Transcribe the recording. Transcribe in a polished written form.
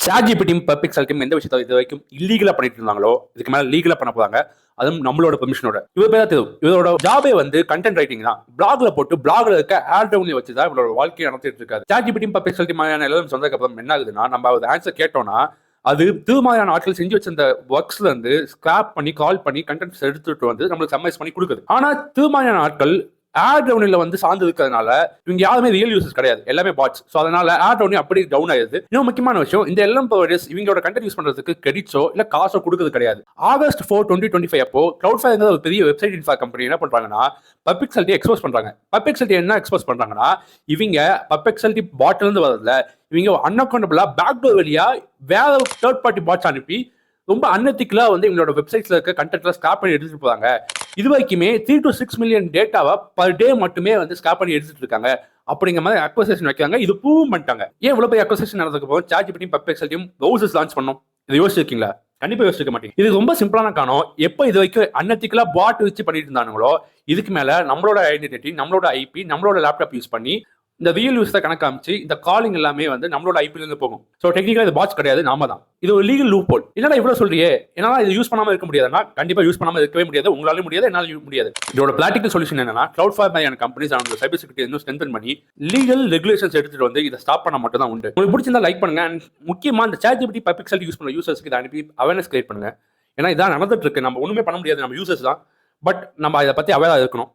சாட்ஜிபிடியும் பெர்பிக்சல்டியும் எந்த விஷயத்தை இது வரைக்கும் இல்லீகலா பண்ணிட்டு இருந்தாங்களோ இதுக்கு மேல லீகலா பண்ண போறாங்க. அதுவும் நம்மளோட பெர்மிஷனோட. இவர் பேர் தெரியும். இவரோட ஜாபே வந்து கண்டென்ட் ரைட்டிங் தான். பிளாக்ல போட்டு பிளாக்ல இருக்க ஆட் டவுன்ல வச்சு தான் இவரோட வாழ்க்கையை நடத்திட்டு இருக்காரு. சாட்ஜிபிடியும் பெர்பிக்சல்டி மாதிரியான எல்லாம் சொன்னதுக்கு அப்புறம் என்ன ஆகுதுன்னா, நம்ம ஒரு ஆன்சர் கேட்டோம்னா அது மாதிரியான ஆட்கள் செஞ்சு வச்சிருந்த ஒர்க்ஸ்ல இருந்து ஸ்கிராப் பண்ணி கால் பண்ணி கண்டென்ட்ஸ் எடுத்துட்டு வந்து நம்மளுக்கு சம்மரைஸ் பண்ணி கொடுக்குது. ஆனா மாதிரியான ஆட்கள் ஆட் ரெவன்யூல வந்து சார்ந்து இருக்கிறதுனால இவங்க யாருமே ரியல் யூசர்ஸ் கிடையாது, எல்லாமே பாட்ஸ். ஸோ அதனால ஆட் ரெவன்யூ அப்படி டவுன் ஆயிருது. இன்னும் முக்கியமான விஷயம், இந்த எல்லாம் ப்ரொவைடர்ஸ் இவங்களோட கண்டென்ட் யூஸ் பண்றதுக்கு கிரெடிட்ஸோ இல்ல காசோ கொடுக்குறது கிடையாது. August 4, 2025 அப்போ Cloudflare ஒரு பெரிய வெப்சைட் இன்ஃபா கம்பெனி என்ன பண்றாங்கன்னா, பெர்பிக்சல்டி எக்ஸ்போஸ் பண்றாங்க. பெர்பிக்சல்டி என்ன எக்ஸ்போஸ் பண்றாங்கன்னா, இவங்க பெர்பிக்சல்டி பாட்ல இருந்து வரதுல இவங்க அன்அக்கௌண்டபிளா பேக்டோர் வழியா வேற தேர்ட் பார்ட்டி பாட்ஸ் அனுப்பி ரொம்ப அன்எத்திக்கலா வந்து இவங்களோட வெப்சைட்ஸ்ல இருக்க கண்டென்ட்ல ஸ்கிராப் பண்ணி எடுத்துட்டு போறாங்க. இது வரைக்குமே 3 to 6 மில்லியன் டேட்டாவை பர் டே மட்டுமே வந்து ஸ்கிராப் பண்ணி எடுத்துட்டு இருக்காங்க. அப்படிங்கிற மாதிரி அக்வசேஷன் வைக்கிறாங்க. இது ப்ரூவ் பண்ணிட்டாங்க. ஏன் இவ்வளவு பெரிய அக்வசேஷன் நடந்ததுக்கு போது சாட்ஜிபிடியும் பெர்பிக்சல்டியும் ப்ரௌசர்ஸ் லான்ச் பண்ணோம்? இது யோசிச்சிருக்கீங்களா? கண்டிப்பா யோசிக்க மாட்டீங்க. இது ரொம்ப சிம்பிளான காரணம். எப்போ இது வரைக்கும் அன்எத்திக்கலா பாட் வச்சு பண்ணிட்டு இருந்தாங்களோ இதுக்கு மேல நம்மளோட ஐடென்டிட்டி, நம்மளோட ஐபி, நம்மளோட லேப்டாப் யூஸ் பண்ணி இந்த ரியல் யூஸை கணக்கு காமிச்சு இந்த காலிங் எல்லாமே வந்து நம்மளோட ஐபில இருந்து போகும். ஸோ டெக்னிக்கலா இது பாட்ஸ் கிடையாது, நாம தான். இது ஒரு லீகல் லூப் ஹோல். என்னடா இவ்வளவு சொல்றியே, என்னால இது யூஸ் பண்ணாம இருக்க முடியாதுன்னா கண்டிப்பா யூஸ் பண்ணாம இருக்கவே முடியாது. உங்களால முடியாது, என்னால முடியாது. இதோட பிராக்டிகல் சொல்யூஷன் என்னன்னா, Cloudflare மாதிரியான கம்பெனிஸ் அவங்க சைபர் செக்யூரிட்டி இன்னும் ஸ்ட்ரென்தன் பண்ணி லீகல் ரெகுலேஷன்ஸ் எடுத்துட்டு வந்து இதை ஸ்டாப் பண்ண மட்டும் தான் உண்டு. உங்களுக்கு பிடிச்சிருந்தா லைக் பண்ணுங்க. அண்ட் முக்கியமா இந்த சாட்ஜிபிடி பெர்பிக்சல்டி யூஸ் பண்ண யூசர்ஸ்க்கு இதை அனுப்பி அவேர்னஸ் கிரியேட் பண்ணுங்க. ஏன்னா இதான் நடந்துட்டு இருக்கு. நம்ம ஒண்ணுமே பண்ண முடியாது, நம்ம யூசர்ஸ் தான். பட் நம்ம இதை பத்தி அவேரா இருக்கணும்.